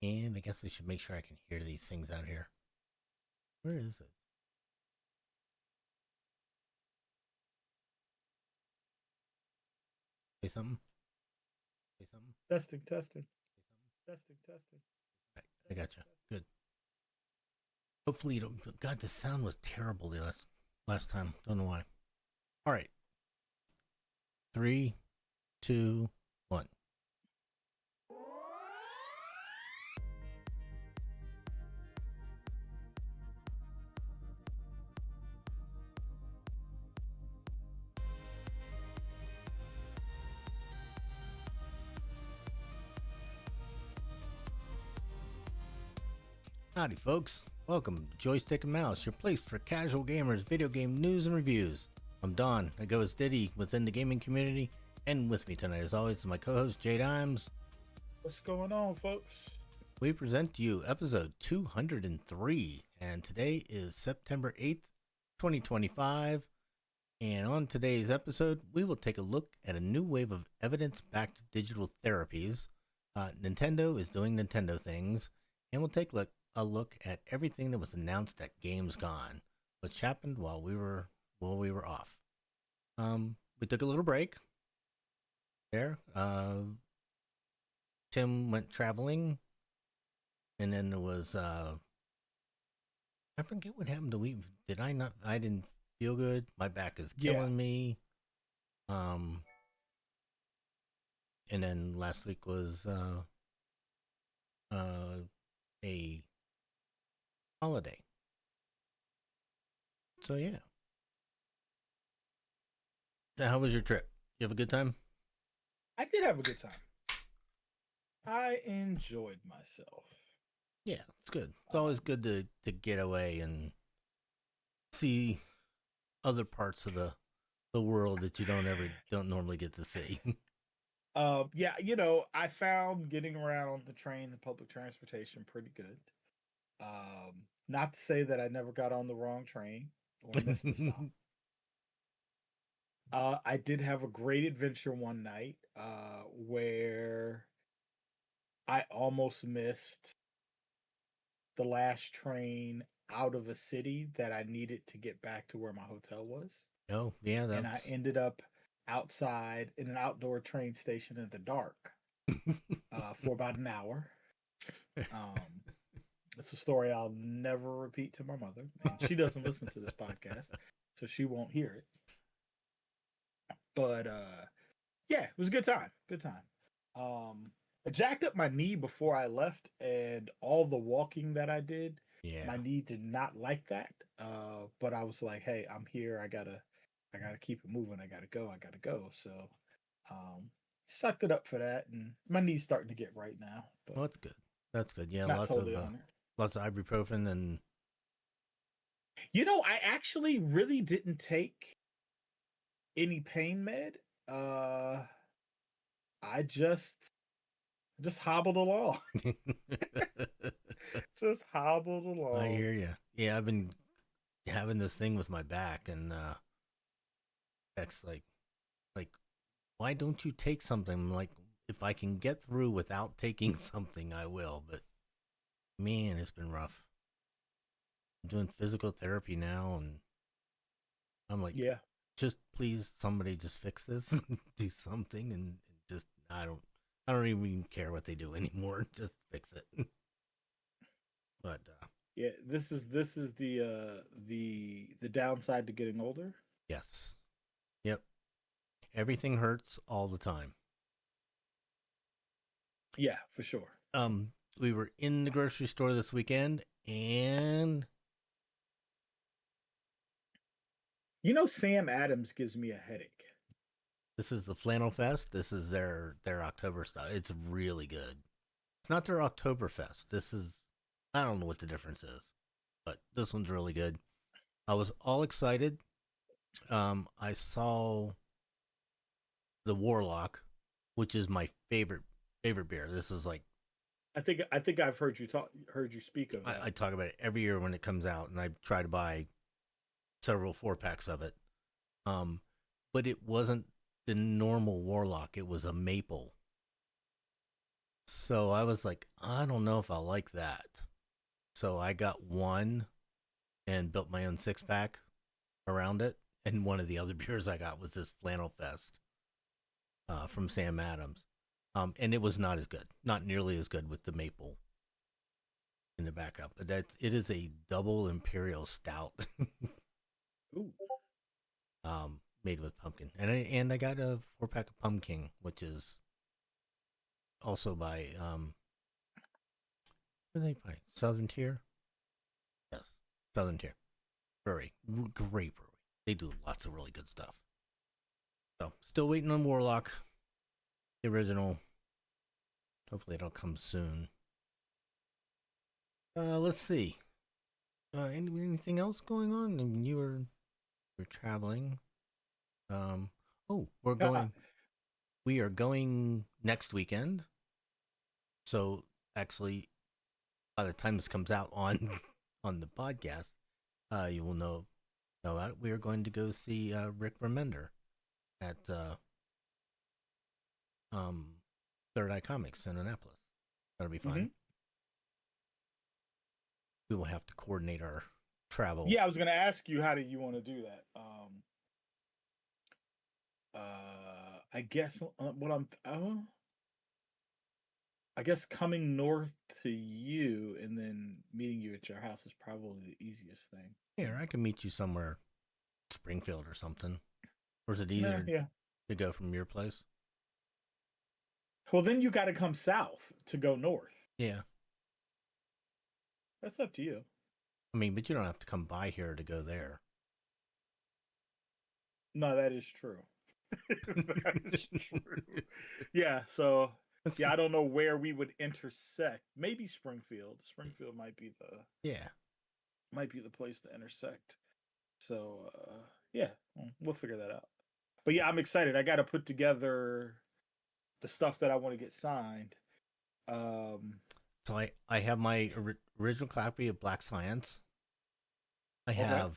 And I guess I should make sure I can hear these things out here. Where is it? Say something. Say something. Testing, testing, Say something. testing, testing, Right, I testing, gotcha. testing. Good. Hopefully you don't. God, the sound was terrible the last time. Don't know why. All right. Three, two, one. Howdy, folks. Welcome to Joystick and Mouse, your place for casual gamers, video game news and reviews. I'm Don. I go as Diddy within the gaming community, and with me tonight, as always, is my co-host JayDimes. What's going on, folks? We present to you episode 203, and today is September 8th, 2025. And on today's episode, we will take a look at a new wave of evidence-backed digital therapies. Nintendo is doing Nintendo things, and we'll take a look at everything that was announced at Gamescom, which happened while we were off. We took a little break there. Tim went traveling, and then there was I forget what happened to we. Did I not? I didn't feel good. My back is Yeah, killing me. Um, and then last week was a holiday. So yeah. So how was your trip? You have a good time? I did have a good time. I enjoyed myself. Yeah, it's good. It's always good to get away and see other parts of the world that you don't normally get to see. Yeah, I found getting around on the train and public transportation pretty good. Not to say that I never got on the wrong train or missed a stop. I did have a great adventure one night, where I almost missed the last train out of a city that I needed to get back to where my hotel was. Oh yeah, And I that's ended up outside in an outdoor train station in the dark for about an hour. Um, it's a story I'll never repeat to my mother, and she doesn't listen to this podcast, so she won't hear it. But yeah, it was a good time. Good time. I jacked up my knee before I left, and all the walking that I did, yeah. my knee did not like that. But I was like, hey, I'm here. I gotta keep it moving. I gotta go. I gotta go. So, um, sucked it up for that, and my knee's starting to get right now, but Well, that's good. That's good. Yeah, not totally on it. lots of ibuprofen and I actually really didn't take any pain med. Uh, I just hobbled along. Just hobbled I along. hear you. Yeah, I've been having this thing with my back, and that's like, why don't you take something? Like, if I can get through without taking something, I will. But man, it's been rough. I'm doing physical therapy now, and I'm like, Yeah. just please, somebody just fix this, do something, and just I don't even care what they do anymore. Just fix it. But Yeah, this is the downside to getting older. yes, yep, everything hurts all the time. Yeah, for sure. We were in the grocery store this weekend, and Sam Adams gives me a headache. this is the Flannel Fest. This is their October style. It's really good. It's not their Oktoberfest. This is, I don't know what the difference is, but this one's really good. I was all excited. I saw the Warlock, which is my favorite beer. This is like I think I've heard you speak of that. I talk about it every year when it comes out, and I try to buy several 4 packs of it. Um, but it wasn't the normal Warlock. It was a maple. So I was like, I don't know if I like that. So I got one and built my own 6 pack around it. And one of the other beers I got was this Flannel Fest from Sam Adams. And it was not as good, not nearly as good with the maple in the backup. But it is a double imperial stout, Ooh. made with pumpkin. And I got a 4 pack of Pumpkin, which is also by what do they buy? Southern Tier. Yes, Southern Tier Brewery, great brewery. They do lots of really good stuff. So still waiting on Warlock, the original. Hopefully it'll come soon. Let's see. Anything else going on? I mean, you're traveling. Oh, we are going next weekend. So actually, by the time this comes out on on the podcast, you will know about it. We are going to go see Rick Remender at Third Eye Comics in Annapolis. That'll be fun. Mm-hmm. We will have to coordinate our travel. Yeah, I was gonna ask you, how do you want to do that? I guess I guess coming north to you and then meeting you at your house is probably the easiest thing. Here, I can meet you somewhere, Springfield or something. Or is it Yeah, easier yeah. to go from your place? Well, then you got to come south to go north. Yeah. That's up to you. I mean, but you don't have to come by here to go there. No, that is true. That is true. Yeah, so I don't know where we would intersect. Maybe Springfield. Springfield might be the place to intersect. So yeah, we'll figure that out. But yeah, I'm excited. I got to put together the stuff that I want to get signed. So I have my original copy of Black Science. I have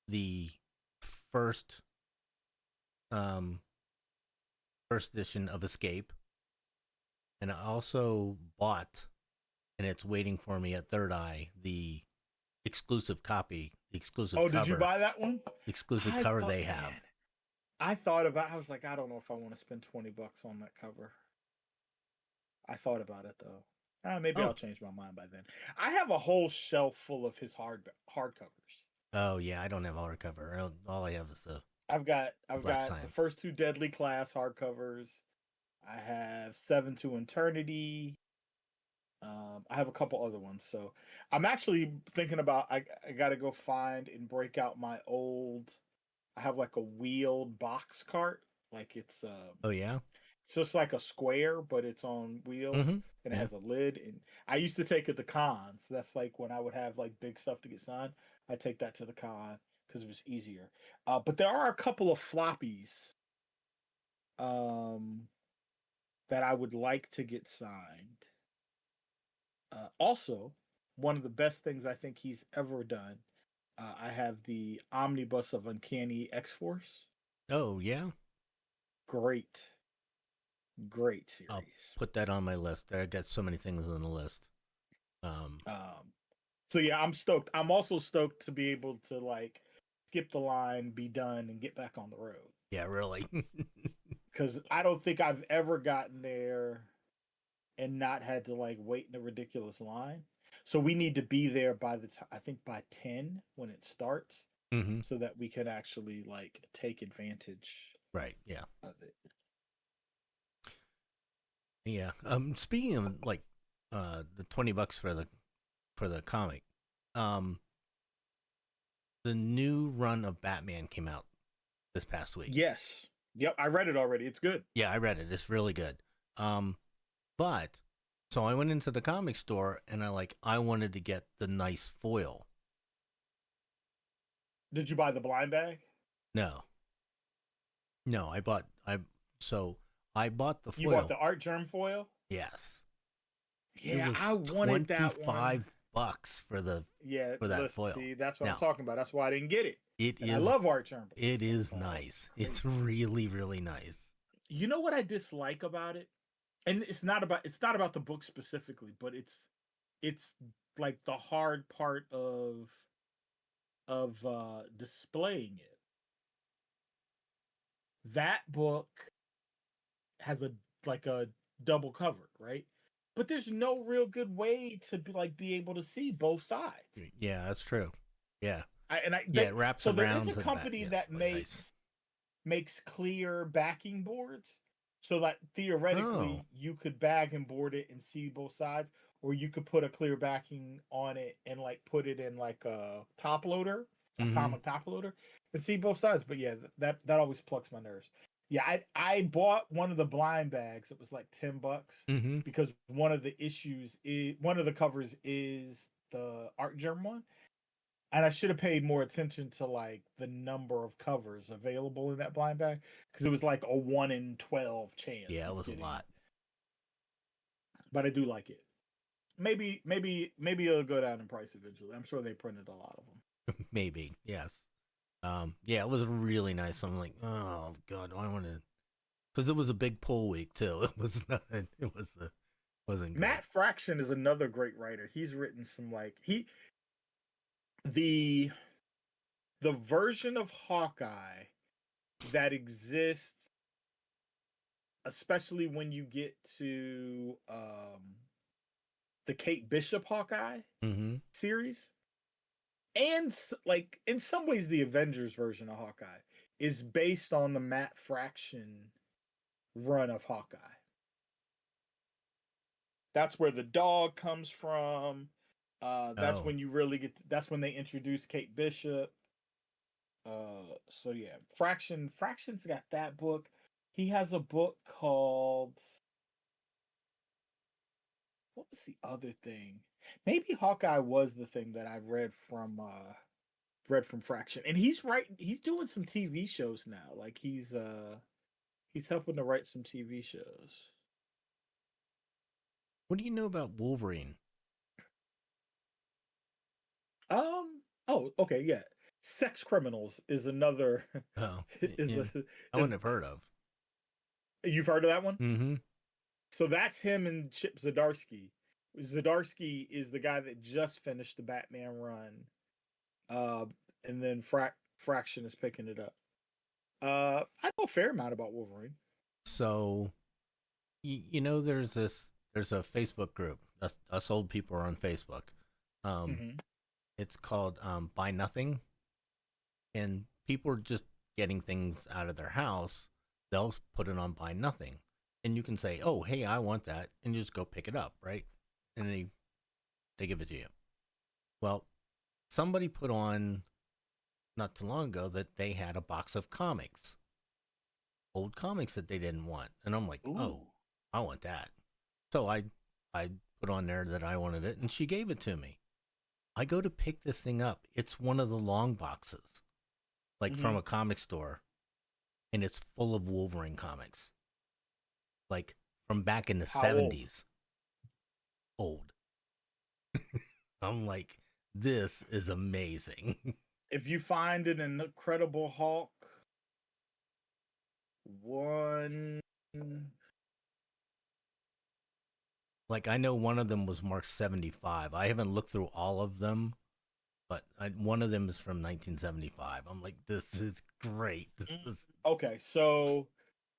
the first edition of Escape, and I also bought, and it's waiting for me at Third Eye, the exclusive copy, the exclusive cover. Did you buy that one? Exclusive cover they have. I thought about. I was like, I don't know if I want to spend $20 on that cover. I thought about it though. Maybe I'll change my mind by then. I have a whole shelf full of his hardcovers. Oh yeah, I don't have hardcover. All I have is the. I've got Science. The first 2 Deadly Class hardcovers. I have 7 to Eternity. I have a couple other ones. So I'm actually thinking about. I got to go find and break out my old. I have like a wheeled box cart. Like it's. Oh yeah. It's just like a square, but it's on wheels, and it has a lid. And I used to take it to cons. That's like when I would have like big stuff to get signed. I take that to the con because it was easier. But there are a couple of floppies that I would like to get signed. Also, one of the best things I think he's ever done. I have the Omnibus of Uncanny X-Force. Oh yeah. Great series. I'll put that on my list. I got so many things on the list. So yeah, I'm stoked. I'm also stoked to be able to like skip the line, be done, and get back on the road. Yeah, really. Because I don't think I've ever gotten there and not had to like wait in a ridiculous line. So we need to be there by the time, I think by 10 when it starts, so that we can actually like take advantage. Right. Yeah. Of it. Yeah. Speaking of like the $20 for the comic, the new run of Batman came out this past week. Yes. Yep, I read it already. It's good. Yeah, I read it. It's really good. But so I went into the comic store and I wanted to get the nice foil. Did you buy the blind bag? No, I bought the foil. You bought the art germ foil? Yes. Yeah, I wanted that one. $25 for that foil. See, that's what I'm talking about. That's why I didn't get it. I love art germ. It is nice. It's really, really nice. You know what I dislike about it? and it's not about the book specifically, but it's like the hard part of displaying it. That book has a double cover, right? But there's no real good way to be able to see both sides. Yeah, that's true. Yeah. They, It wraps so there is around a to the back. company Yes, that really nice. makes clear backing boards, so that theoretically Oh. you could bag and board it and see both sides, or you could put a clear backing on it and like put it in like a top loader, a comic top loader, and see both sides. But yeah, that always plucks my nerves. Yeah, I bought one of the blind bags. It was like $10 Mm-hmm. because one of the covers is the art germ one, and I should have paid more attention to like the number of covers available in that blind bag, because it was like a 1 in 12 chance Yeah, it of was a getting lot. it. But I do like it. Maybe it'll go down in price eventually. I'm sure they printed a lot of them. Maybe, yes. Yeah, it was really nice. I'm like, oh god, I want to, because it was a big pull week too. It was not. It wasn't great. Matt Fraction is another great writer. He's written some the version of Hawkeye that exists, especially when you get to the Kate Bishop Hawkeye series, and like in some ways the Avengers version of Hawkeye is based on the Matt Fraction run of Hawkeye. That's where the dog comes from. That's when you really that's when they introduce Kate Bishop. So yeah, Fraction's got that book. He has a book called, what was the other thing? Maybe Hawkeye was the thing that I read from Fraction. And he's doing some TV shows now. Like he's helping to write some TV shows. What do you know about Wolverine? Oh, okay, yeah. Sex Criminals is another Oh, is yeah. a I wouldn't have heard of. You've heard of that one? Mm-hmm. So that's him and Chip Zdarsky. Zdarsky is the guy that just finished the Batman run. And then Fraction is picking it up. I know a fair amount about Wolverine. So, there's a Facebook group. Us old people are on Facebook. It's called Buy Nothing, and people are just getting things out of their house. They'll put it on Buy Nothing, and you can say, "Oh, hey, I want that," and you just go pick it up, right? And they give it to you. Well, somebody put on not too long ago that they had a box of comics, old comics that they didn't want, and I'm like, Ooh. "Oh, I want that." So I put on there that I wanted it, and she gave it to me. I go to pick this thing up. It's one of the long boxes, like from a comic store, and it's full of Wolverine comics, like from back in the 70s. Old. I'm like, this is amazing. If you find an Incredible Hulk one, Like, I know one of them was marked 75. I haven't looked through all of them, but one of them is from 1975. I'm like, this is great. Okay, so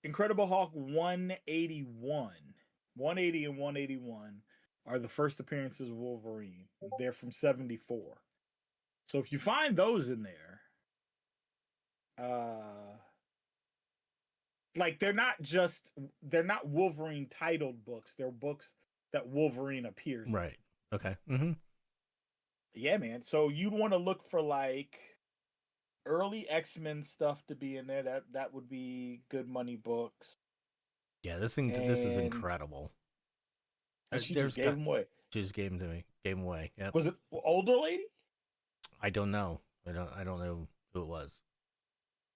Incredible Hulk 181, 180 and 181 are the first appearances of Wolverine. They're from 74. So if you find those in there, like they're not Wolverine titled books. They're books that Wolverine appears in. Right. Okay. Yeah, man. So you'd want to look for like early X-Men stuff to be in there. That would be good money books. Yeah, this is incredible. And she just gave them away. She just gave them to me. Gave them away. Yep. Was it older lady? I don't know. I don't know who it was.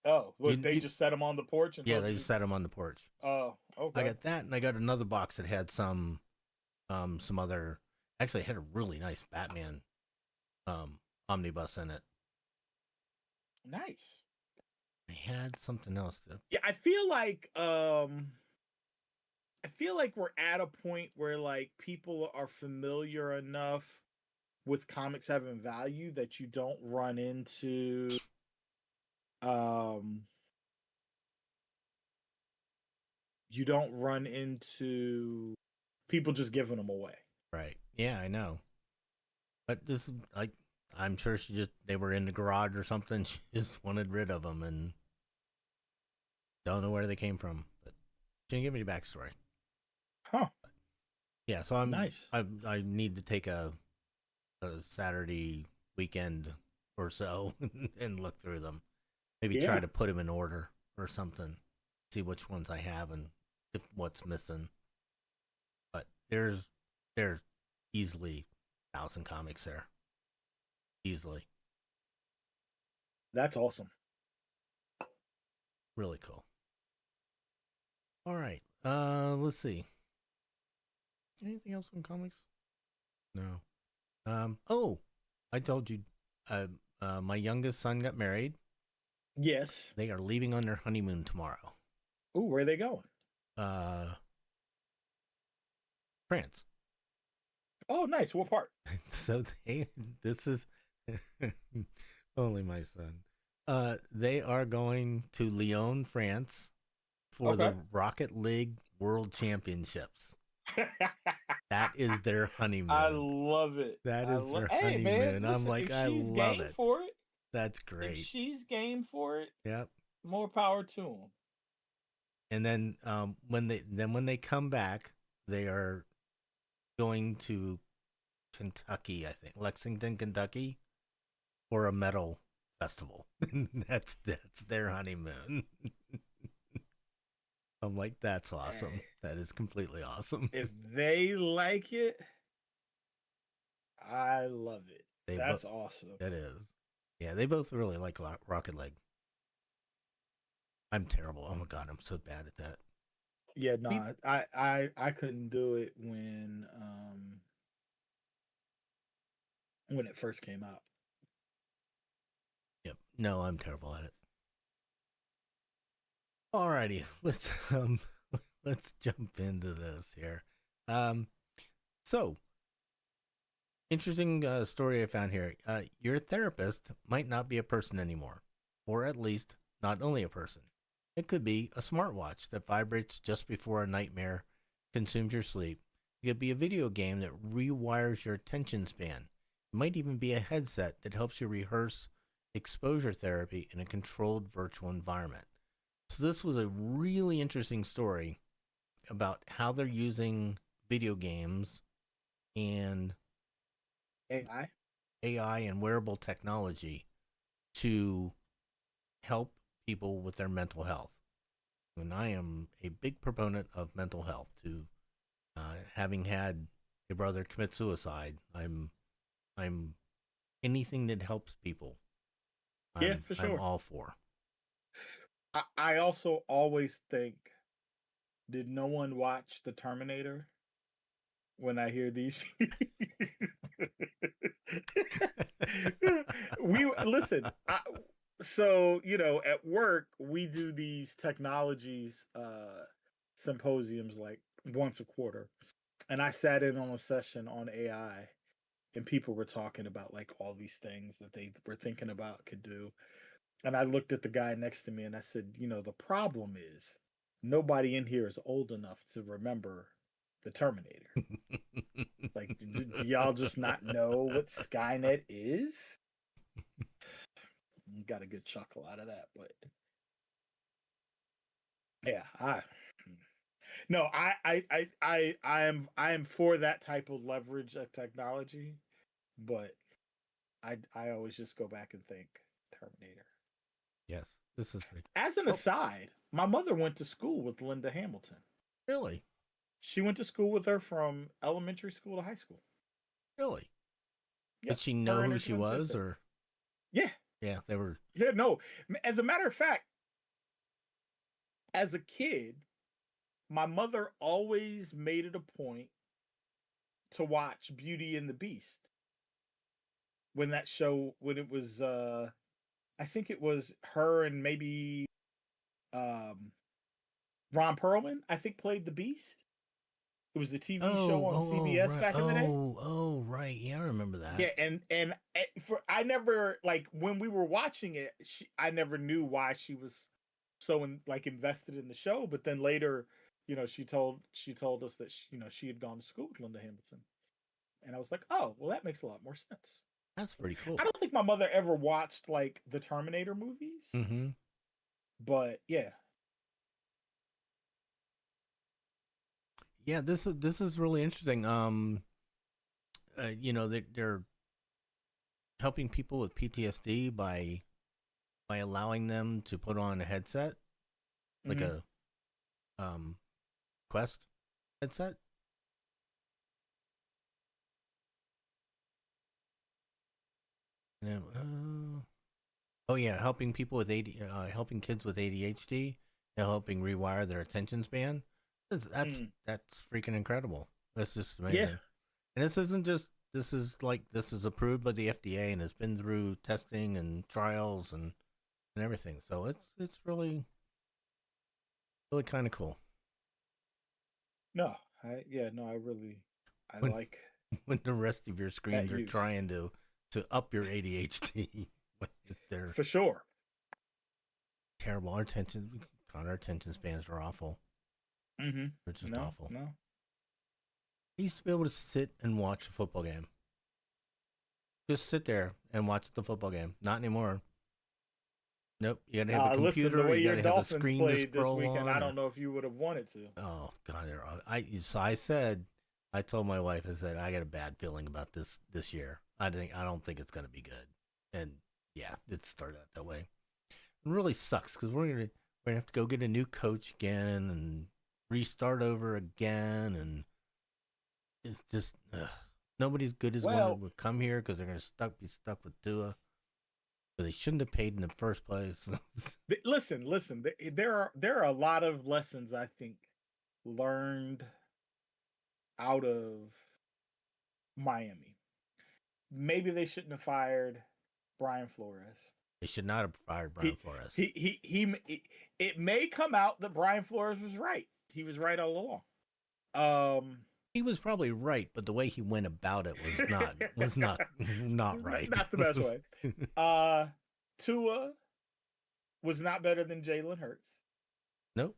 Oh, well, they just set them on the porch. And they just set them on the porch. Oh, okay. I got that, and I got another box that had some other. Actually, it had a really nice Batman, omnibus in it. Nice. I had something else too. Yeah, I feel like I feel like we're at a point where like people are familiar enough with comics having value that you don't run into um you don't run into people just giving them away. Right. Yeah, I know. But this is like, I'm sure they were in the garage or something. She just wanted rid of them and don't know where they came from. But she didn't give me the backstory. Huh. Yeah, so Nice. I need to take a Saturday weekend or so and look through them. Maybe try Yeah. to put them in order or something. See which ones I have and if what's missing. But there's easily 1,000 comics there. Easily. That's awesome. Really cool. All right. Let's see. Anything else in comics? No. Oh, I told you my youngest son got married. Yes. They are leaving on their honeymoon tomorrow. Ooh, where are they going? Uh France. Oh, nice. What part? So this is only my son. They are going to Lyon, France for Okay. the Rocket League World Championships. That is their honeymoon. I love it. That is their Hey, honeymoon. man, I'm listen, like, if I she's love game it. for it, That's if great. she's game for it, Yep. more power to them. And then when they come back, they are going to Kentucky, I think, Lexington, Kentucky, for a metal festival. that's their honeymoon. I'm like, that's awesome. Hey, That is completely awesome. if they like it, I love it. That's awesome. That is. Yeah, they both really like Rocket League. I'm terrible. Oh my god, I'm so bad at that. Yeah, no, I couldn't do it when it first came out. Yep. No, I'm terrible at it. Alrighty, let's jump into this here. So interesting story I found here. Your therapist might not be a person anymore, or at least not only a person. It could be a smartwatch that vibrates just before a nightmare consumes your sleep. It could be a video game that rewires your attention span. It might even be a headset that helps you rehearse exposure therapy in a controlled virtual environment. So this was a really interesting story about how they're using video games and AI and wearable technology to help people with their mental health. And I am a big proponent of mental health. To having had a brother commit suicide, I'm anything that helps people. Yeah, for sure. I'm all for. I also always think, did no one watch The Terminator? When I hear these, we listen. So at work we do these technologies symposiums like once a quarter, and I sat in on a session on AI, and people were talking about like all these things that they were thinking about could do. And I looked at the guy next to me and I said, the problem is nobody in here is old enough to remember the Terminator. Like, do y'all just not know what Skynet is? Got a good chuckle out of that, but yeah, I am for that type of leverage of technology, but I always just go back and think Terminator. Yes, this is great. As an aside, my mother went to school with Linda Hamilton. Really? She went to school with her from elementary school to high school. Really? Yep. Did she know who she was, sister. or? Yeah. Yeah, they were. Yeah, no. As a matter of fact, as a kid, my mother always made it a point to watch Beauty and the Beast. When it was I think it was her and maybe Ron Perlman, I think, played the Beast. It was a TV show Oh, on CBS right. back in the day. Oh, right. Yeah, I remember Yeah, that. and for I never like when we were watching it, I never knew why she was so invested in the show. But then later, she told us that she had gone to school with Linda Hamilton, and I was like, oh, well, that makes a lot more sense. That's pretty I cool. don't think my mother ever watched like the Terminator movies, Mm-hmm. but yeah. Yeah, this is really interesting. They're helping people with PTSD by allowing them to put on a headset, like Hmm. a um Quest headset. And then, oh yeah, helping people with helping kids with ADHD and helping rewire their attention span. That's freaking incredible. That's just Yeah. amazing. And this isn't just this is approved by the FDA and has been through testing and trials and everything. So it's really kind of cool. No, I When like when the rest of your that screens are use trying to up your ADHD. They're for sure. terrible. Our attention spans are awful. Hmm. They're just No, awful. no. I used to be able to sit and watch a football game. Just sit there and watch the football game. Not anymore. Nope. You got to have a Listen, the computer. way You got your to have a Dolphins screen to played this scroll weekend, I on. Or don't know if you would have wanted to. oh god, so I said, I told my wife, I said I got a bad feeling about this year. I don't think it's going to be good. And yeah, it started out that way. It really sucks because we're gonna have to go get a new coach again and restart over again, and it's just nobody's good as one Well, would come here because they're gonna be stuck with Tua, but they shouldn't have paid in the first place. listen. There are a lot of lessons I think learned out of Miami. Maybe they shouldn't have fired Brian Flores. They should not have fired Brian He Flores. he. It may come out that Brian Flores was right. He was right all along. He was probably right, but the way he went about it was not not right. Not the best way. Tua was not better than Jalen Hurts. Nope.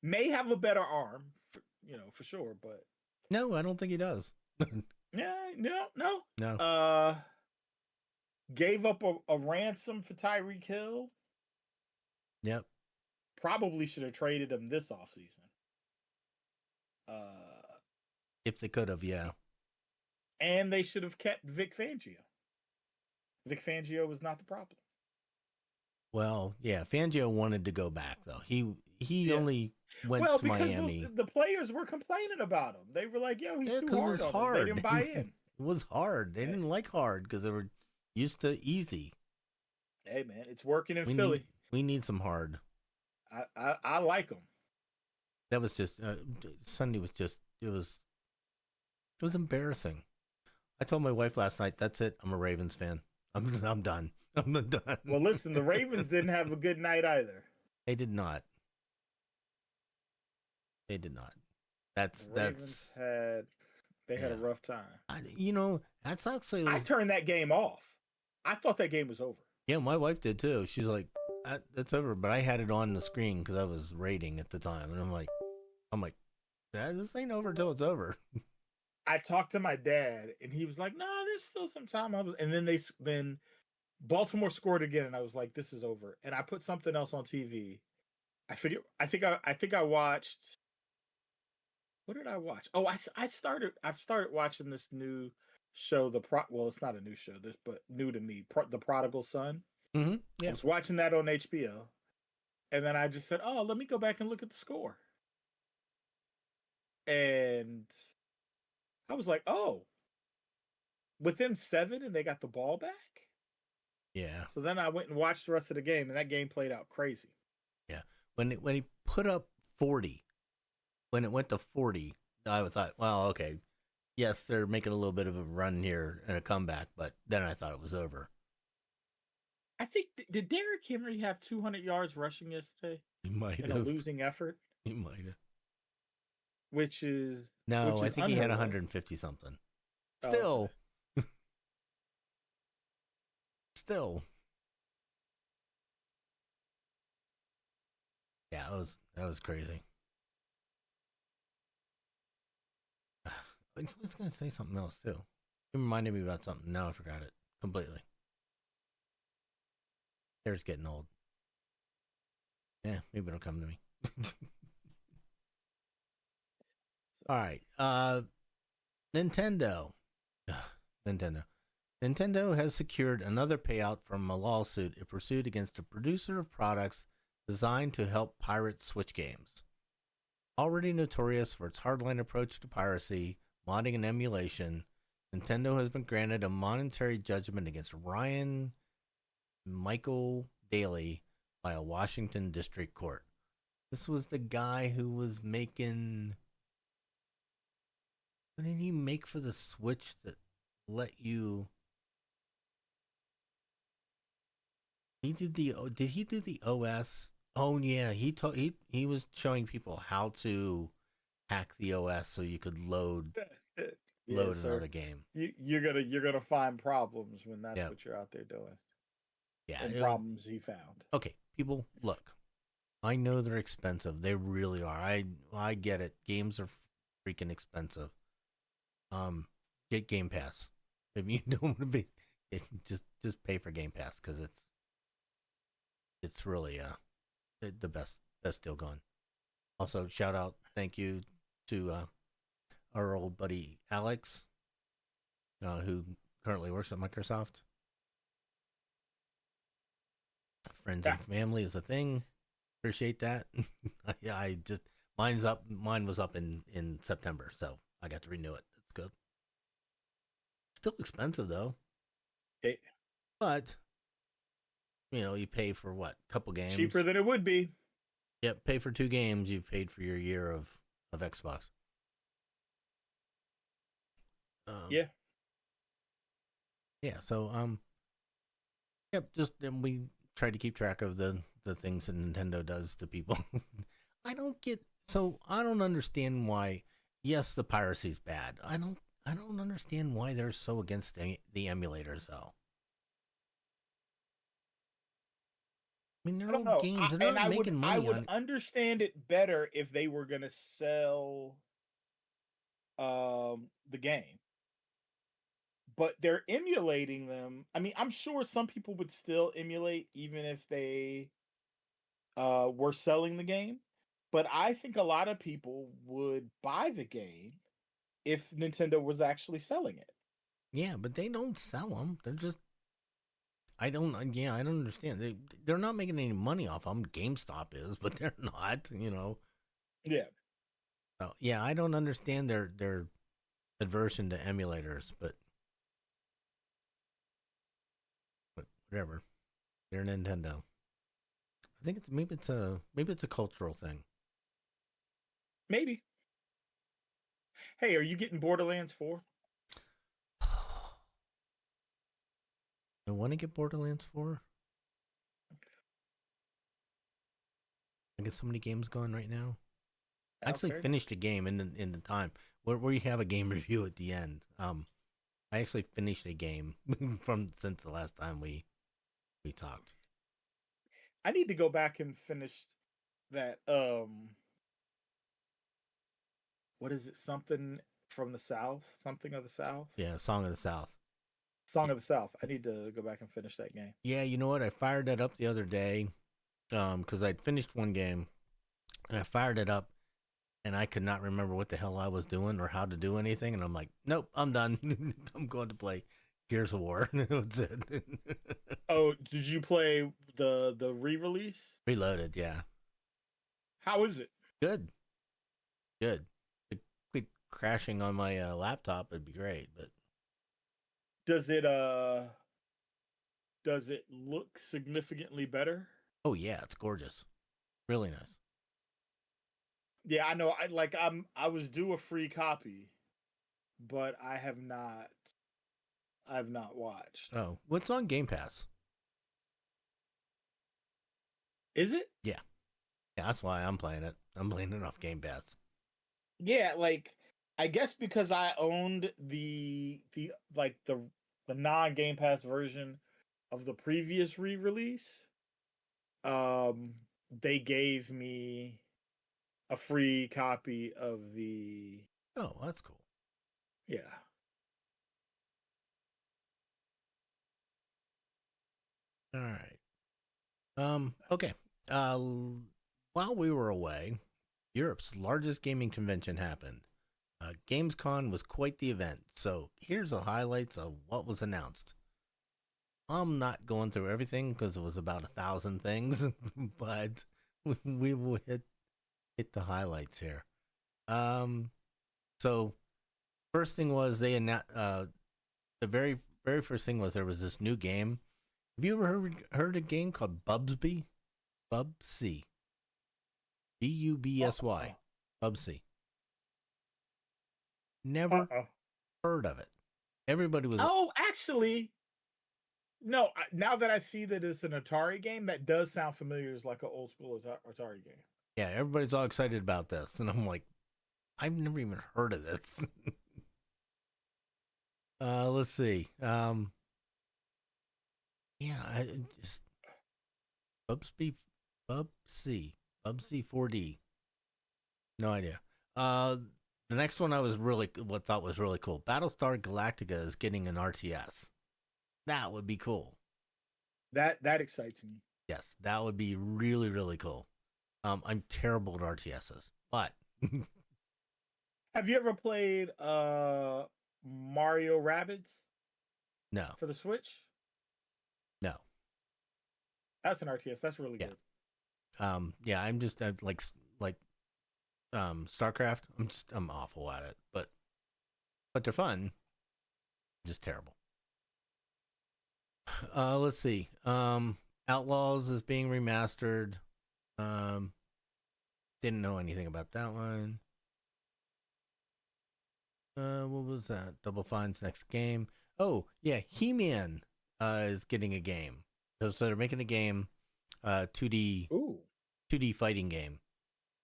May have a better arm, for sure, but No, I don't think he does. yeah, no. No. Gave up a ransom for Tyreek Hill. Yep. Probably should have traded him this offseason. If they could have, yeah. And they should have kept Vic Fangio. Vic Fangio was not the problem. Well, yeah. Fangio wanted to go back though. He Yeah. only went to because Miami. the players were complaining about him. They were like, "Yo, he's Yeah, too because it hard was on us." hard. They didn't buy in. It was hard. They didn't like hard because they were used to easy. Hey, man, it's working in We Philly. need some hard. I like them. That was just Sunday was just it was embarrassing. I told my wife last night, that's it. I'm a Ravens fan. I'm done. I'm done. Well, listen, the Ravens didn't have a good night either. They did not. They did not. That's The Ravens had a rough time. That's actually. I turned that game off. I thought that game was over. Yeah, my wife did too. She's like, "That's over," but I had it on the screen because I was rating at the time, and I'm like, this ain't over till it's over. I talked to my dad, and he was like, "No, there's still some time." And then Baltimore scored again, and I was like, "This is over." And I put something else on TV. I think I watched. What did I watch? Oh, I've started watching this new show. Well, it's not a new show, but new to me. The Prodigal Son. Mm-hmm. Yeah. I was watching that on HBO, and then I just said, "Oh, let me go back and look at the score." And I was like, "Oh, within 7, and they got the ball back." Yeah. So then I went and watched the rest of the game, and that game played out crazy. Yeah. When he put up 40, when it went to 40, I thought, well, okay, yes, they're making a little bit of a run here and a comeback, but then I thought it was over. I think did Derrick Henry have 200 yards rushing yesterday? He might in have a losing effort. He might have. which is No, I think he had unheard of. 150 something. Oh, okay. Still, still. Yeah, that was crazy. I was gonna say something else too. It reminded me about something. Now I forgot it completely. Hair's getting old. Yeah, maybe it'll come to me. All right. Nintendo. Nintendo. Nintendo has secured another payout from a lawsuit it pursued against a producer of products designed to help pirate Switch games. Already notorious for its hardline approach to piracy, modding, and emulation, Nintendo has been granted a monetary judgment against Ryan Michael Daly by a Washington district court. This was the guy who was making. What did he make for the Switch that let you? He did the. Did he do the OS? Oh yeah, he was showing people how to hack the OS so you could load Yeah, another sir. game. You're gonna find problems when that's Yeah, what you're out there doing. yeah. And problems he found. Okay, people, look. I know they're expensive. They really are. I get it. Games are freaking expensive. Get Game Pass. If you don't want to be, just pay for Game Pass because it's really the best deal going. Also, shout out, thank you to our old buddy Alex, who currently works at Microsoft. Friends Yeah. and family is a thing. Appreciate that. Yeah, I just mine's up. Mine was up in September, so I got to renew it. That's good. Still expensive though, Hey, but you pay for what? Couple cheaper games. than it would be. Yep, pay for 2 games. You've paid for your year of Xbox. Yeah. Yeah. So yep. Just and we try to keep track of the things that Nintendo does to people. I don't get. So I don't understand why. Yes, the piracy's bad. I don't understand why they're so against the emulators though. I mean, I they're don't old know. games. They're And not making I money would on. understand it better if they were gonna sell the game. But they're emulating them. I mean, I'm sure some people would still emulate even if they were selling the game. But I think a lot of people would buy the game if Nintendo was actually selling it. Yeah, but they don't sell them. They're just. I don't. Yeah, I don't understand. They're not making any money off them. GameStop is, but they're not. Yeah. So, yeah, I don't understand their aversion to emulators, but whatever. They're Nintendo. I think maybe it's a cultural thing. Maybe. Hey, are you getting Borderlands 4? I want to get Borderlands 4. I get so many games going right now. I Oh, actually fair enough. finished a game in the time where you have a game review at the end. I actually finished a game from since the last time we talked. I need to go back and finish that what is it? Something from the South? Something of the South? Yeah, Song of the South. Song of the South. I need to go back and finish that game. Yeah, you know what? I fired that up the other day because I'd finished one game and I fired it up and I could not remember what the hell I was doing or how to do anything. And I'm like, nope, I'm done. I'm going to play Gears of War. That's it. Oh, did you play the re-release? Reloaded, yeah. How is it? Good, good. If it quit crashing on my laptop, it'd be great. But Does it look significantly better? oh yeah, it's gorgeous. Really nice. Yeah, I know. I was due a free copy, but I have not watched. Oh, what's on Game Pass? Is it? Yeah, yeah. That's why I'm playing it. I'm playing it off Game Pass. Yeah, like I guess because I owned the like the non Game Pass version of the previous re-release, um, they gave me a free copy of the Oh, that's cool. yeah. All right. Okay. While we were away, Europe's largest gaming convention happened. Gamescom was quite the event, so here's the highlights of what was announced. I'm not going through everything because it was about 1,000 things, but we will hit the highlights here. Um, so first thing was they announced the very first thing was there was this new game. Have you ever heard a game called Bubsby? Bubsy. Bubsy. Bubsy. Never Uh-uh. heard of it. Everybody was Oh, actually, no. Now that I see that it's an Atari game, that does sound familiar as like an old school Atari game. yeah, everybody's all excited about this, and I'm like, I've never even heard of this. Let's see. Yeah, I just Bubsy, Bubsy, Bubsy 4D. No idea. The next one I was thought was really cool. Battlestar Galactica is getting an RTS. That would be cool. That excites me. Yes, that would be really really cool. I'm terrible at RTSs, but Have you ever played Mario Rabbids no, for the Switch? no, That's an RTS. That's really yeah, good. yeah. I'm like StarCraft. I'm awful at it, but they're fun. Just terrible. Let's see. Outlaws is being remastered. Um, didn't know anything about that one. What was that? Double Fine's next game. Oh yeah, He-Man is getting a game. So they're making a game, 2D Ooh. 2D fighting game,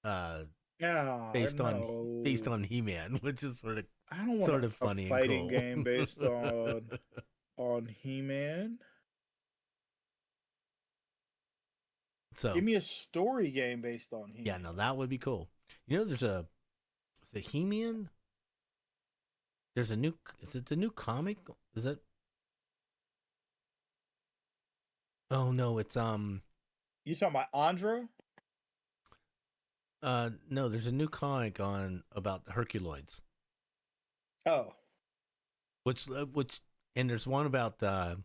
uh, Yeah, based on no. He-Man, which is I don't want sort of a funny and fighting cool. game based on He-Man. So Give me a story game based on yeah, He-Man. no, that would be cool. You know, is it He-Man? There's a new. Is it the new comic? Is it? Oh no, it's You talking about Andra? no, there's a new comic on about the Herculoids, Oh. which and there's one about uh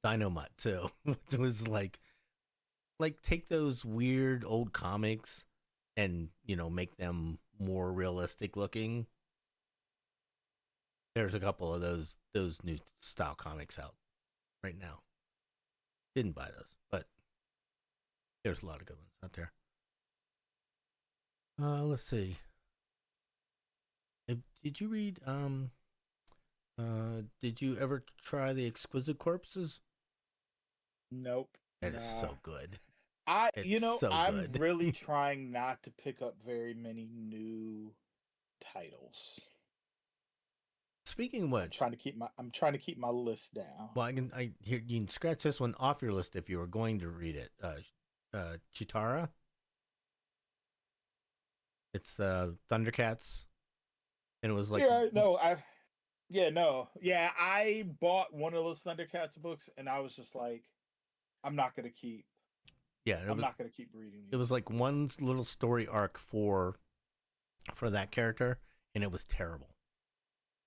Dynamite too, which was like take those weird old comics and make them more realistic looking. There's a couple of those new style comics out right now. Didn't buy those, but there's a lot of good ones out there. Let's see. Did you read did you ever try the Exquisite Corpses? Nope. That is Nah. so good. It's so I'm good. really trying not to pick up very many new titles. Speaking of which, I'm trying to keep my list down. well, you can scratch this one off your list if you were going to read it. Chitara. It's Thundercats, and it was like Yeah, no, I bought one of those Thundercats books and I was just like, I'm not gonna keep yeah, I'm not gonna keep reading it these. was like one little story arc for that character, and it was terrible.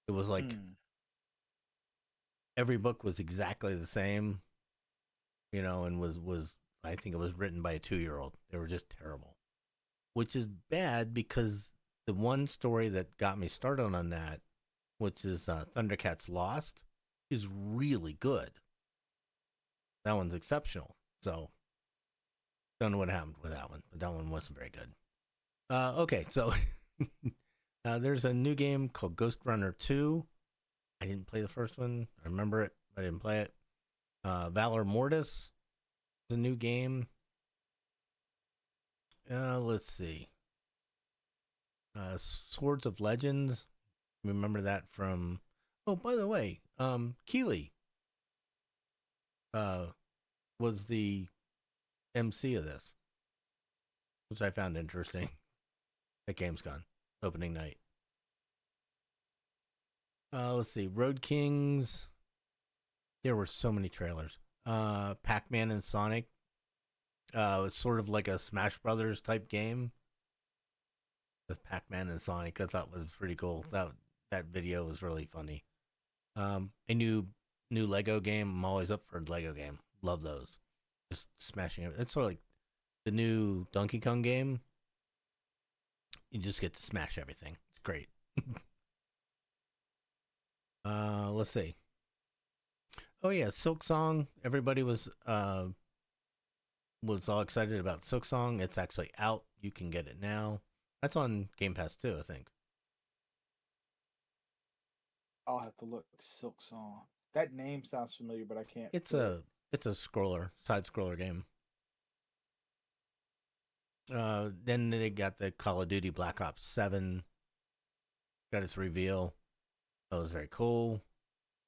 It was like every book was exactly the same, and was I think it was written by a 2-year-old. They were just terrible, which is bad because the one story that got me started on that, which is Thundercats Lost, is really good. That one's exceptional. So don't know what happened with that one, but that one wasn't very good. Okay, so there's a new game called Ghost Runner 2. I didn't play the first one. I remember it, but I didn't play it. Valor Mortis is a new game. Let's see. Swords of Legends. Remember that from? Oh, by the way, Keeley uh, was the MC of this, which I found interesting at Gamescom opening night. Let's see, Road Kings. There were so many trailers. Pac-Man and Sonic. It's sort of like a Smash Brothers type game with Pac-Man and Sonic. I thought was pretty cool. That video was really funny. A new Lego game. I'm always up for a Lego game. Love those. Just smashing it. It's sort of like the new Donkey Kong game. You just get to smash everything. It's great. Let's see. Oh yeah, Silk Song. Everybody was all excited about Silk Song. It's actually out. You can get it now. That's on Game Pass too, I think. I'll have to look. Silk Song. That name sounds familiar, but I can't. It's a side scroller game. Then they got the Call of Duty Black Ops 7. Got its reveal. That was very cool.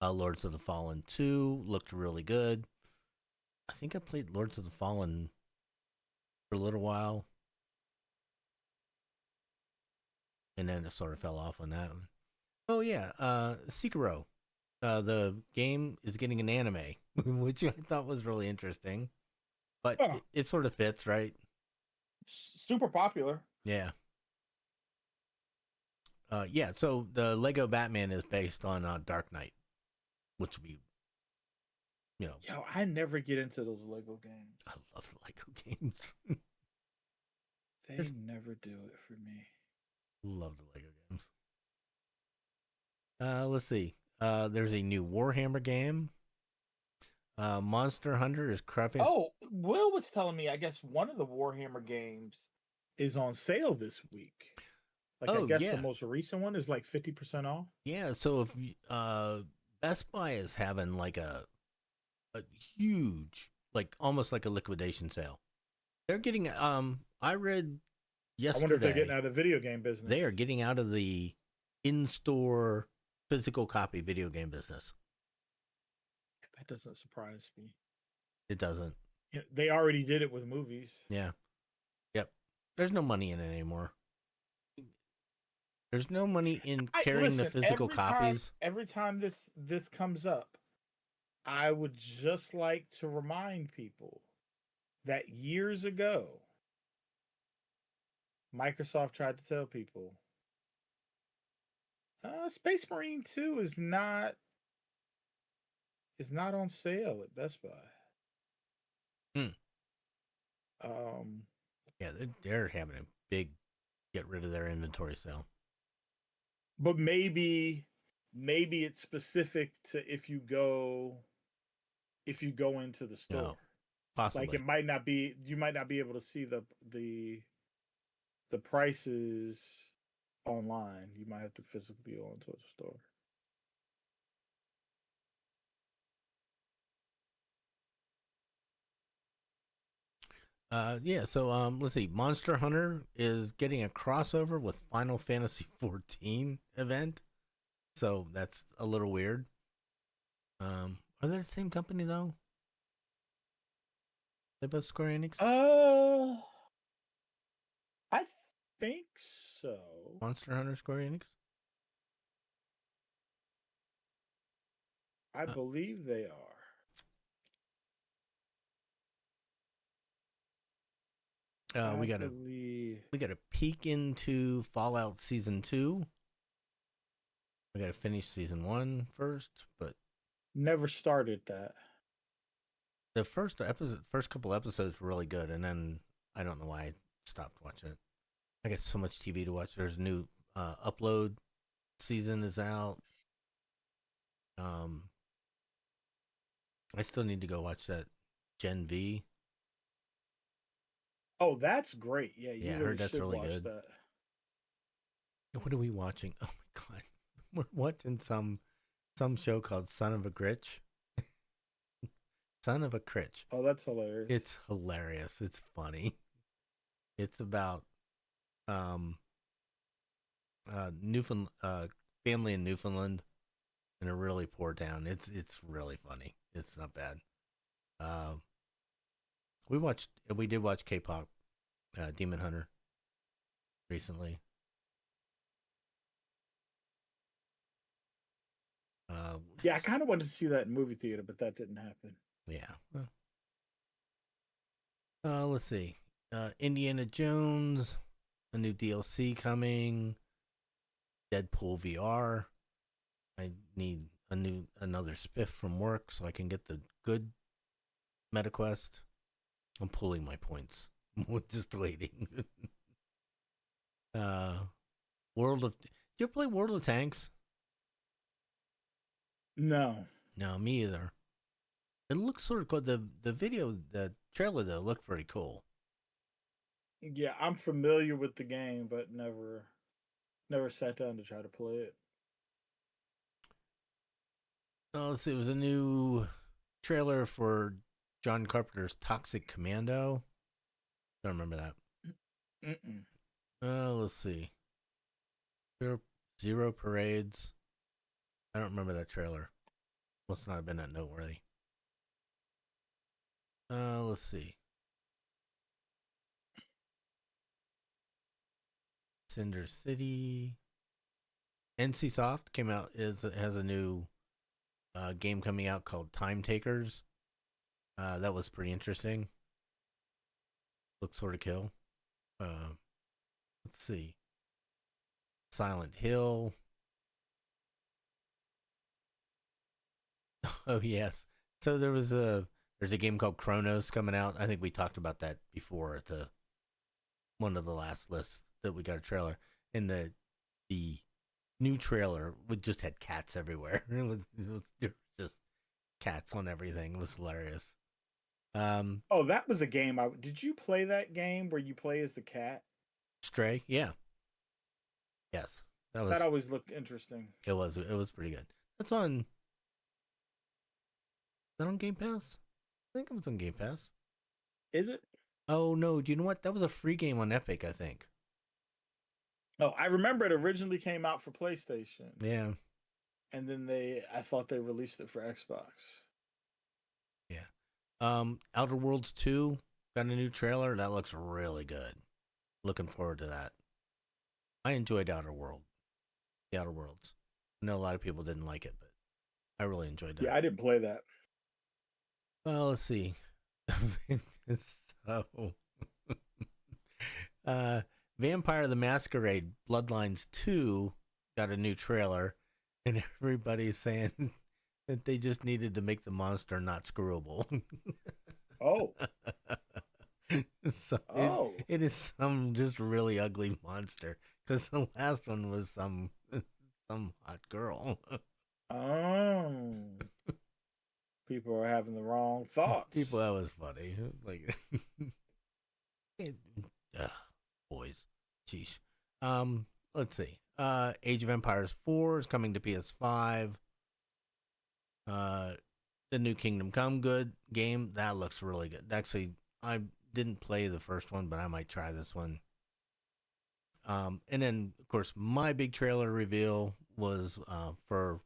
Lords of the Fallen 2 looked really good. I think I played Lords of the Fallen for a little while. And then it sort of fell off on that one. Oh, yeah. Sekiro. The game is getting an anime, which I thought was really interesting. But it sort of fits, right? Super popular. Yeah. Yeah, so the Lego Batman is based on Dark Knight, which we, Yo, I never get into those Lego games. I love the Lego games. They never do it for me. Love the Lego games. Let's see. There's a new Warhammer game. Monster Hunter is crapping. Oh, Will was telling me, I guess one of the Warhammer games is on sale this week. Like, I guess the most recent one is like 50% off. Yeah, so if Best Buy is having like a huge, like almost like a liquidation sale. They're getting I read yesterday. I wonder if they're getting out of the video game business. They are getting out of the in-store physical copy video game business. That doesn't surprise me. It doesn't. They already did it with movies. Yeah. Yep. There's no money in it anymore. There's no money in carrying the physical copies. Every time this comes up, I would just like to remind people that years ago, Microsoft tried to tell people, Space Marine 2 is not on sale at Best Buy. Yeah, they're having a big get rid of their inventory sale. But maybe it's specific to if you go into the store. No, possibly. Like you might not be able to see the prices online. You might have to physically go into a store. Yeah, so let's see. Monster Hunter is getting a crossover with Final Fantasy 14 event. So that's a little weird. Are they the same company though? They both Square Enix? I think so. Monster Hunter Square Enix? I believe they are. We got a peek into Fallout Season 2. We got to finish Season 1 first, but never started that. The first couple episodes were really good, and then I don't know why I stopped watching it. I got so much TV to watch. There's a new upload season is out. I still need to go watch that Gen V. Oh, that's great. Yeah, I heard that's really good. That. What are we watching? Oh my god. We're watching some show called Son of a Critch. Son of a Critch. Oh, that's hilarious. It's hilarious. It's funny. It's about Newfoundland family in Newfoundland in a really poor town. It's really funny. It's not bad. Uh, we did watch K-pop Demon Hunter recently. Uh, Yeah, I kind of wanted to see that in movie theater, but that didn't happen. yeah. Let's see. Indiana Jones, a new DLC coming. Deadpool VR. I need another spiff from work so I can get the good MetaQuest. I'm pulling my points. Just waiting. uh, World of. Did you ever play World of Tanks? No. No, me either. It looks sort of cool. The video, the trailer though, looked pretty cool. Yeah, I'm familiar with the game, but never sat down to try to play it. Let's see. It was a new trailer for John Carpenter's Toxic Commando. Don't remember that. Mm-mm. Let's see. Zero Parades. I don't remember that trailer. Must not have been that noteworthy. Let's see. Cinder City. NCSoft came out has a new game coming out called Time Takers. That was pretty interesting. Looks sort of kill. Let's see. Silent Hill. Oh yes. So there's a game called Chronos coming out. I think we talked about that before at the one of the last lists that we got a trailer. And the new trailer would just had cats everywhere. It was just cats on everything. It was hilarious. Oh, that was a game. Did you play that game where you play as the cat? Stray, yeah, yes, That always looked interesting. it was pretty good. That's on. Is that on Game Pass? I think it was on Game Pass. Is it? Oh no, do you know what? That was a free game on Epic, I think. Oh, I remember it originally came out for PlayStation, Yeah, and then I thought they released it for Xbox. yeah. Outer Worlds 2 got a new trailer. That looks really good. Looking forward to that. I enjoyed The Outer Worlds. I know a lot of people didn't like it, but I really enjoyed that. Yeah, I didn't play that. Well, let's see. So, uh, Vampire the Masquerade Bloodlines 2 got a new trailer, and everybody's saying that they just needed to make the monster not screwable. Oh. So Oh. it is some just really ugly monster because the last one was some hot girl. Oh. People are having the wrong thoughts. People, that was funny. Like, it, boys, jeez. Let's see. Age of Empires 4 is coming to PS5. The new Kingdom Come good game that looks really good. Actually, I didn't play the first one, but I might try this one. And then of course my big trailer reveal was for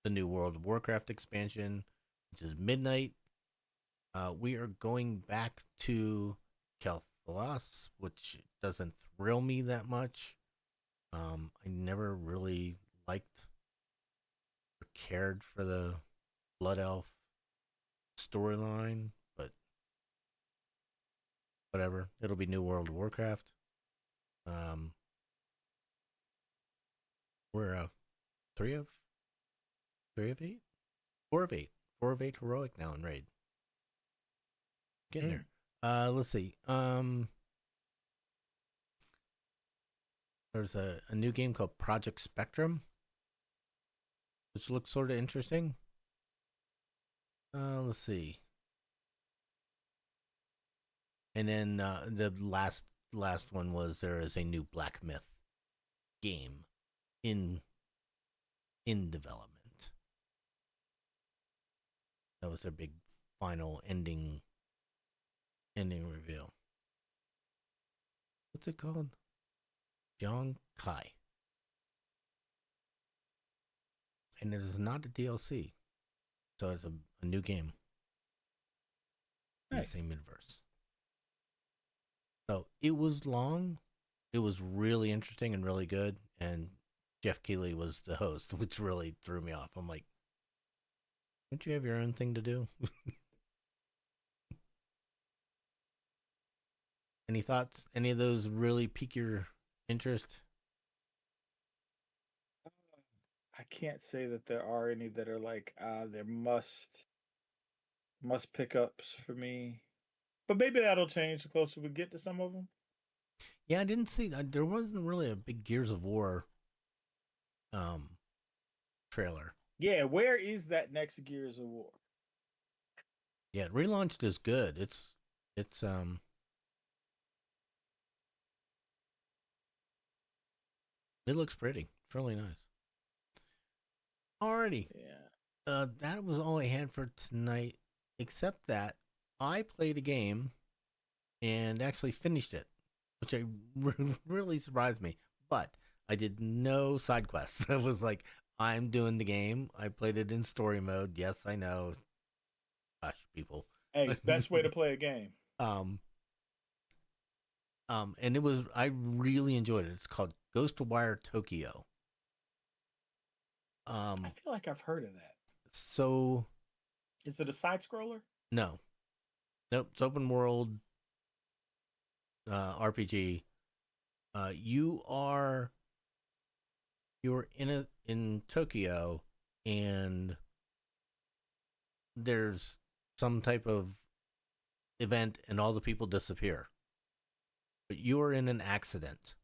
the new World of Warcraft expansion, which is Midnight. We are going back to Kel'Thuzad, which doesn't thrill me that much. I never really liked or cared for the Blood Elf storyline, but whatever. It'll be new World of Warcraft. We're three of three of eight, 4 of 8, 4 of 8 heroic now in raid. Getting there. Let's see. There's a new game called Project Spectrum, which looks sort of interesting. Let's see. And then the last one was there is a new Black Myth game in development. That was their big final ending reveal. What's it called? Jiang Kai. and it is not a DLC, so it's a new game in the Nice. same universe. So it was long. It was really interesting and really good. And Jeff Keighley was the host, which really threw me off. I'm like, don't you have your own thing to do? Any thoughts? Any of those really pique your interest? I can't say that there are any that are like there must pickups for me. But maybe that'll change the closer we get to some of them. Yeah, I didn't see that. There wasn't really a big Gears of War um, trailer. Yeah, where is that next Gears of War? Yeah, relaunched is good. It's it looks pretty. It's really nice. Alrighty. Yeah. That was all I had for tonight, except that I played a game and actually finished it, which really surprised me. But I did no side quests. I was like, I'm doing the game. I played it in story mode. Yes, I know. Gosh, people. Hey, it's best way to play a game. um, and it was I really enjoyed it. It's called Ghostwire Tokyo. I feel like I've heard of that. So Is it a side scroller? no, nope. It's open world RPG. You are you're in Tokyo, and there's some type of event, and all the people disappear. But you're in an accident,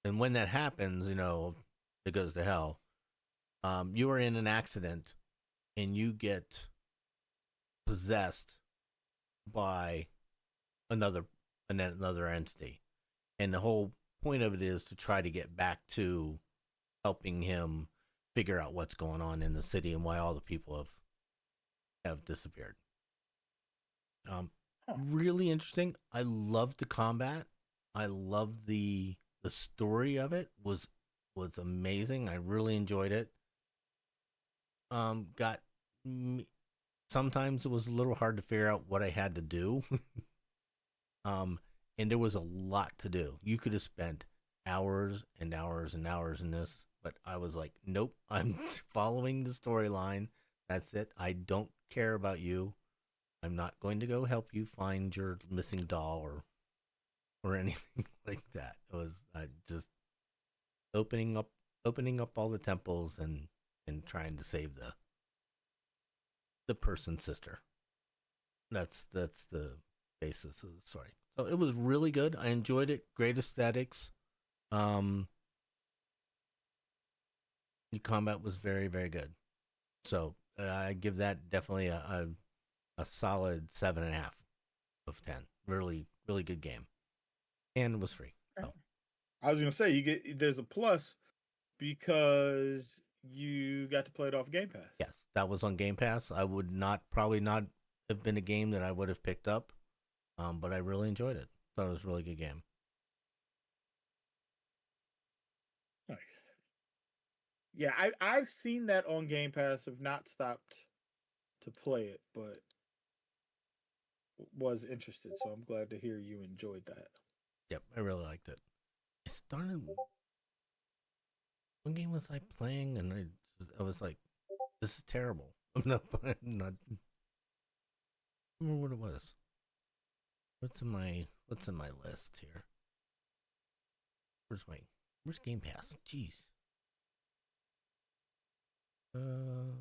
and when that happens, it goes to hell. You are in an accident, and you get possessed by another another entity, and the whole point of it is to try to get back to helping him figure out what's going on in the city and why all the people have disappeared. Huh. Really interesting. I loved the combat. I loved the story of it was amazing. I really enjoyed it. Got sometimes it was a little hard to figure out what I had to do. um, and there was a lot to do. You could have spent hours and hours and hours in this, but I was like, nope, I'm following the storyline. That's it. I don't care about you. I'm not going to go help you find your missing doll or anything like that. It was just opening up all the temples and trying to save the person's sister. That's the basis of the story. So it was really good. I enjoyed it. Great aesthetics. Um, the combat was very very good. So I give that definitely a solid 7.5 of 10. Really really good game, and it was free. So I was gonna say there's a plus because you got to play it off Game Pass. yes, that was on Game Pass. I would not probably not have been a game that I would have picked up, but I really enjoyed it. Thought it was a really good game. Nice. Yeah, I've seen that on Game Pass. Have not stopped to play it, but was interested. So I'm glad to hear you enjoyed that. Yep, I really liked it. I started. What game was I playing? And I was like, this is terrible. I'm not playing. Not. I don't remember what it was. What's in my list here? Where's Game Pass? Jeez. Uh,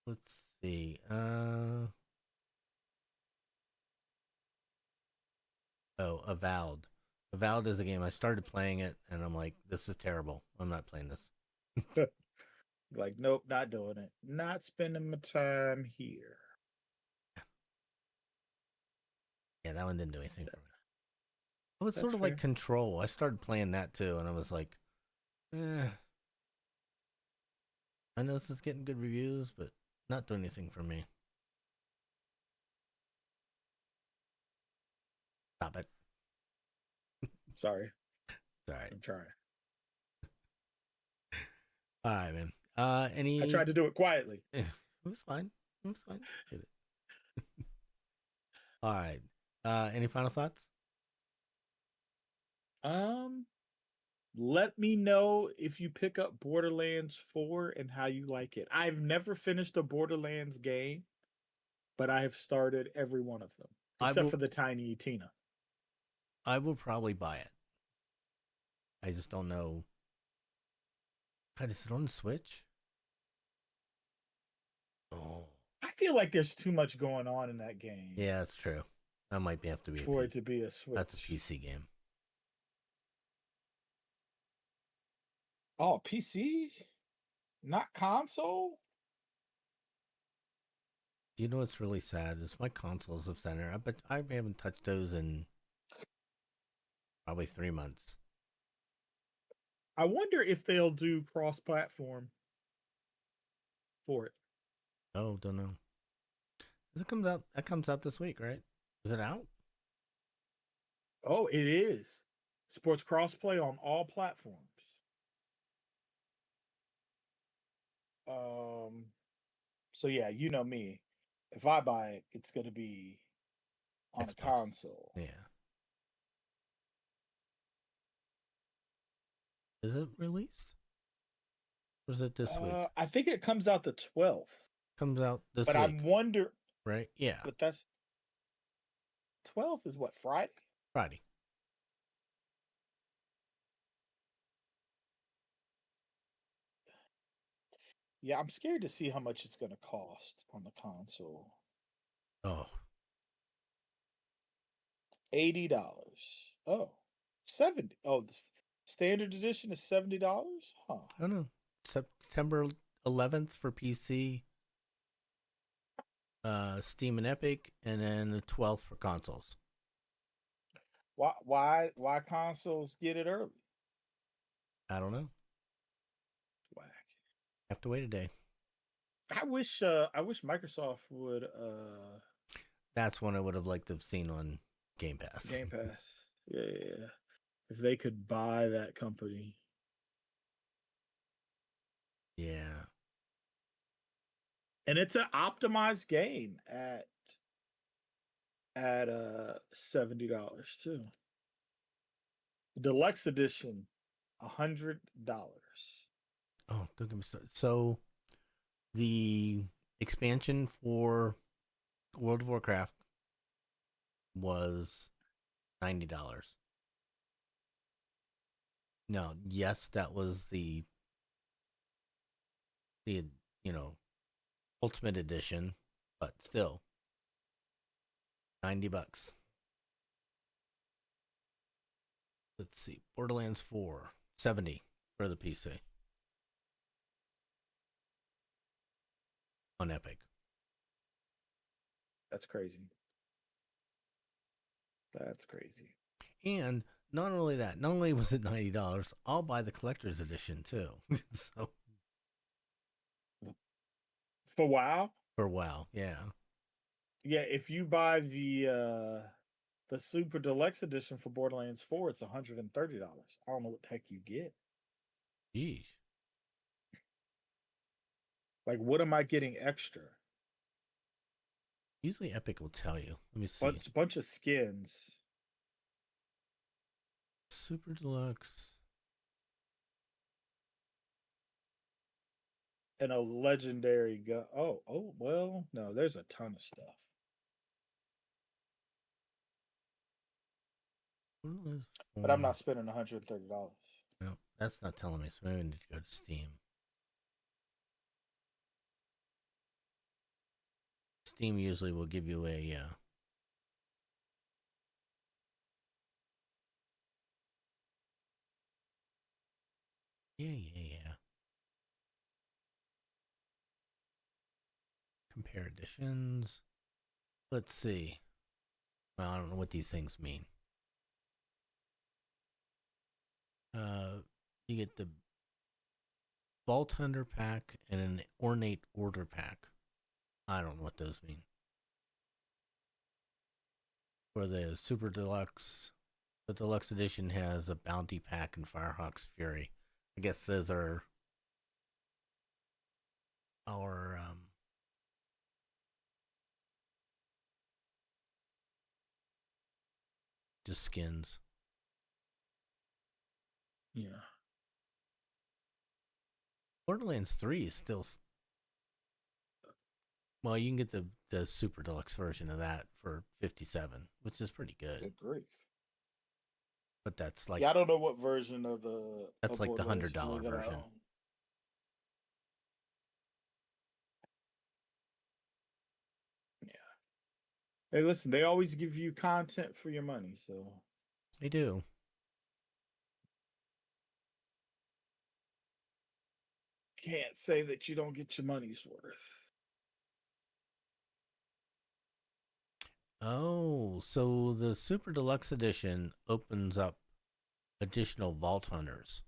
let's see. Oh, Avowed. Avowed is a game I started playing it, and I'm like, this is terrible. I'm not playing this. Like, nope, not doing it. Not spending my time here. Yeah, that one didn't do anything for me. It was That's sort of like fair. Control. I started playing that too, and I was like, eh. I know this is getting good reviews, but not doing anything for me. Stop it. Sorry. All right. I'm trying. All right, man. I tried to do it quietly. It was fine. It was fine. Did it. All right. Any final thoughts? Let me know if you pick up Borderlands 4 and how you like it. I've never finished a Borderlands game, but I have started every one of them except for the Tiny Tina. I will probably buy it. I just don't know. God, is it on the Switch? Oh. I feel like there's too much going on in that game. Yeah, that's true. That might have to be for it to be a Switch. That's a PC game. Oh, PC? Not console? You know what's really sad is my consoles of center. But I haven't touched those in probably 3 months. I wonder if they'll do cross-platform for it. Oh, don't know. It comes out. That comes out this week, right? Is it out? Oh, it is. Sports crossplay on all platforms. So yeah, you know me. If I buy it, it's going to be on Xbox. a console. Yeah. Is it released? Or is it this week? I think it comes out the 12th. Comes out this but week. I wonder. Right? Yeah. But that's 12th is what, Friday? Friday. Yeah, I'm scared to see how much it's going to cost on the console. Oh. $80. Oh, 70. Oh, the standard edition is $70? Huh. I don't know. September 11th for PC, Steam and Epic, and then the 12th for consoles. Why consoles get it early? I don't know. Whack. Have to wait a day. I wish Microsoft would That's one I would have liked to have seen on Game Pass. Game Pass. Yeah. If they could buy that company. Yeah. And it's an optimized game at $70 too. Deluxe edition, $100. Oh, don't get me started. So the expansion for World of Warcraft was $90. No, yes, that was the Ultimate Edition, but still $90. Let's see, Borderlands 4, $70 for the PC on Epic. That's crazy. That's crazy. And not only that, not only was it $90, I'll buy the collector's edition too. So For WoW? for WoW, yeah. Yeah, if you buy the Super Deluxe edition for Borderlands 4, it's $130. I don't know what the heck you get. Jeez. Like, what am I getting extra? Usually Epic will tell you. Let me see. Bunch of skins. Super Deluxe. And a legendary gun. Oh, well, no, there's a ton of stuff. But I'm not spending $130. No, that's not telling me, so maybe I need to go to Steam. Steam usually will give you a yeah. Compare editions. Let's see. Well, I don't know what these things mean. You get the Vault Hunter pack and an Ornate Order pack. I don't know what those mean. for the Super Deluxe. The Deluxe Edition has a Bounty Pack and Firehawk's Fury. I guess those are our just skins. Yeah. Borderlands 3 is still. Well, you can get the Super Deluxe version of that for 57, which is pretty good. Good grief. But that's like, yeah, I don't know what version of the that's of like the Borderlands $100 3 that I version. own. Yeah. Hey, listen, they always give you content for your money, so They do. can't say that you don't get your money's worth. Oh, so the Super Deluxe Edition opens up additional Vault Hunters.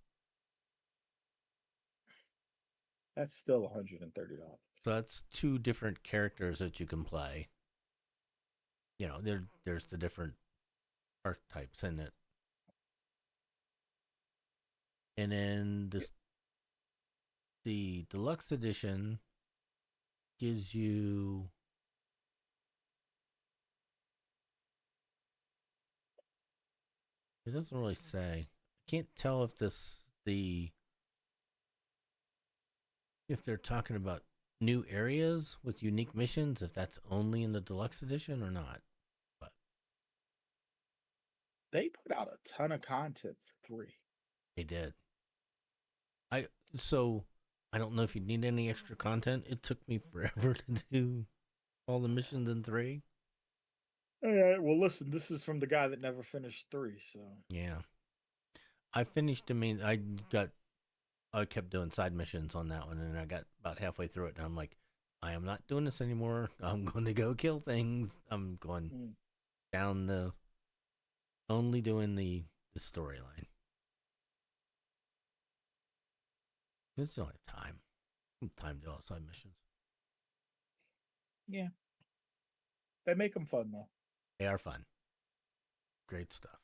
That's still $130. So that's two different characters that you can play. You know, there's the different archetypes in it. And then the Deluxe Edition gives you it doesn't really say. I can't tell if if they're talking about new areas with unique missions, if that's only in the Deluxe Edition or not. But They put out a ton of content for 3. they did. So I don't know if you need any extra content. It took me forever to do all the missions in 3. All right. Well, listen, this is from the guy that never finished 3, so Yeah. I finished, I kept doing side missions on that one, and I got about halfway through it, and I'm like, I am not doing this anymore. I'm going to go kill things. I'm going down only doing the storyline. Just don't have time. I don't have time to do all side missions. yeah, they make them fun though. They are fun. Great stuff.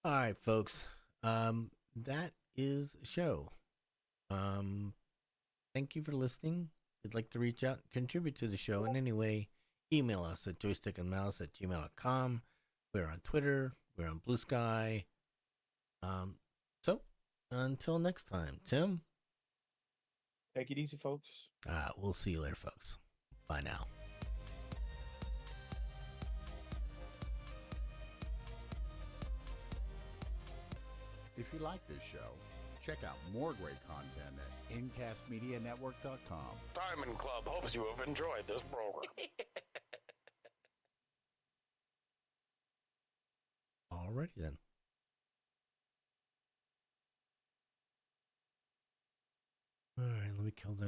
All right, folks. That is a show. Thank you for listening. If you'd like to reach out and contribute to the show in any way, email us at joystickandmouse@gmail.com. We're on Twitter. We're on Blue Sky. So, until next time, Tim. Take it easy, folks. We'll see you later, folks. Bye now. If you like this show, check out more great content at incastmedianetwork.com. Diamond Club hopes you have enjoyed this program. Alrighty then. All right, let me kill that.